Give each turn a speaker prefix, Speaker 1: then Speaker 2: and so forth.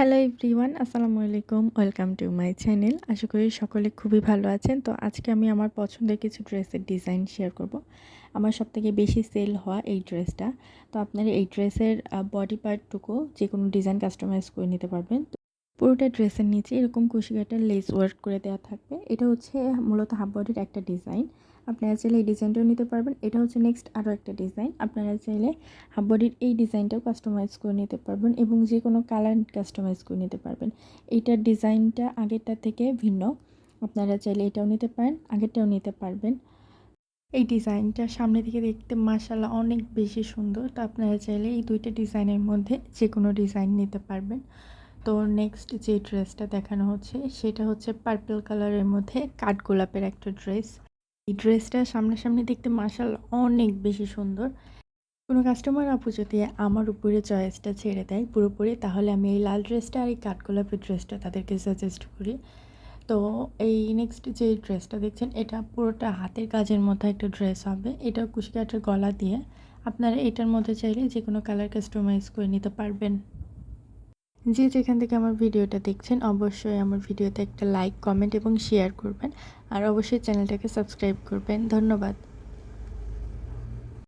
Speaker 1: Hello everyone, আসসালামু আলাইকুম। Welcome to my channel. আশা করি সকলে খুবই ভালো আছেন। তো আজকে আমি আমার পছন্দের কিছু ড্রেসের ডিজাইন শেয়ার করব। আমার সবথেকে বেশি সেল হওয়া এই ড্রেসটা। তো আপনারা এই ড্রেসের বডি পার্টটুকু যেকোনো ডিজাইন কাস্টমাইজ করে নিতে পারবেন। তো পুরোটা ড্রেসের নিচে এরকম কুশি কাটার লেস ওয়ার্ক করে দেওয়া থাকবে। এটা হচ্ছে মূলত হাফ বডির একটা ডিজাইন। আপনারা চাইলে এই ডিজাইনটাও নিতে পারবেন। এটা হচ্ছে নেক্সট আরও একটা ডিজাইন। আপনারা চাইলে হাফ বডির এই ডিজাইনটাও কাস্টমাইজ করে নিতে পারবেন এবং যে কোনো কালার কাস্টমাইজ করে নিতে পারবেন। এইটার ডিজাইনটা আগেরটা থেকে ভিন্ন। আপনারা চাইলে এটাও নিতে পারেন, আগেরটাও নিতে পারবেন। এই ডিজাইনটা সামনে থেকে দেখতে মাশাআল্লাহ অনেক বেশি সুন্দর। তো আপনারা চাইলে এই দুইটা ডিজাইনের মধ্যে যে কোনো ডিজাইন নিতে পারবেন। তো নেক্সট যে ড্রেসটা দেখানো হচ্ছে সেটা হচ্ছে পার্পল কালারের মধ্যে কাঠগোলাপের একটা ড্রেস। এই ড্রেসটা সামনাসামনি দেখতে মাশাআল্লাহ অনেক বেশি সুন্দর। কোনো কাস্টমার আপু যদি আমার উপরে চয়েসটা ছেড়ে দেয় পুরোপুরি, তাহলে আমি এই লাল ড্রেসটা আর এই কাঠগোলাপের ড্রেসটা তাদেরকে সাজেস্ট করি। তো এই নেক্সট যে ড্রেসটা দেখছেন এটা পুরোটা হাতের কাজের মধ্যে একটা ড্রেস হবে। এটা কুশিকাটার গলা দিয়ে। আপনারা এটার মধ্যে চাইলে যে কোনো কালার কাস্টমাইজ করে নিতে পারবেন। যে যেখান থেকে আমার ভিডিওটা দেখছেন অবশ্যই আমার ভিডিওতে একটা লাইক, কমেন্ট এবং শেয়ার করবেন। আর অবশ্যই চ্যানেলটাকে সাবস্ক্রাইব করবেন। ধন্যবাদ।